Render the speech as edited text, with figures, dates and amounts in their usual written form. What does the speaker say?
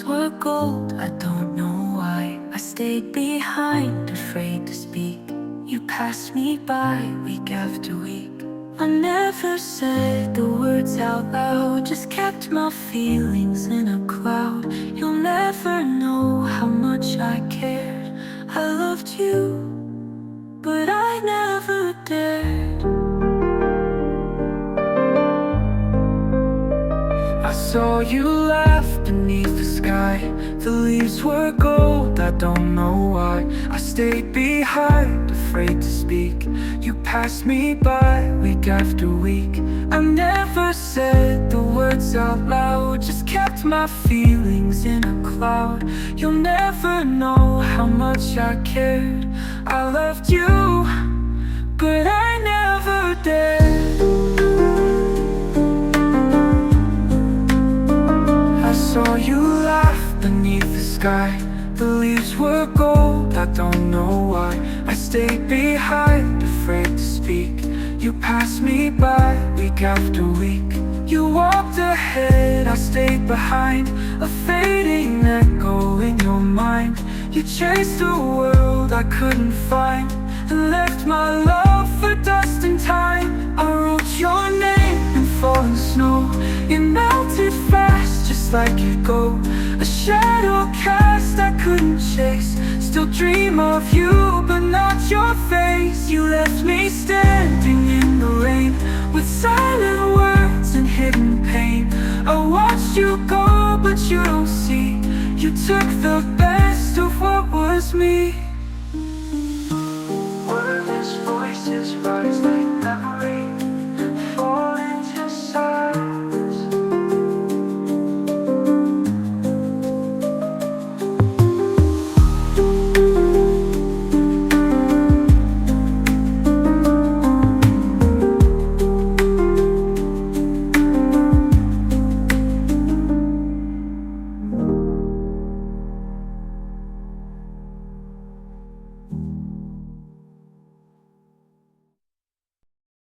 were gold, I don't know why I stayed behind, afraid to speak. You passed me by week after week. I never said the words out loud, just kept my feelings in a cloud. You'll never know how much I cared. I loved you, but I never dared. I saw you laugh beneath the sky. The leaves were gold, I don't know why I stayed behind, afraid to speak. You passed me by week after week. I never said the words out loud, just kept my feelings in a cloud. You'll never know how much I cared. I loved you, but I never dared. I saw you laugh beneath the sky. The leaves were gold, I don't know why I stayed behind, afraid to speak. You passed me by week after week. You walked ahead, I stayed behind, a fading echo in your mind. You chased a world I couldn't find, and left my love for dust and time. I wrote your name in falling snow. You melted fast, just like you go. A shadow cast I couldn't chase. Still dream of you, but not your face. You left me standing in the rain, with silent words and hidden pain. I watched you go, but you don't see. You took the best of what was me.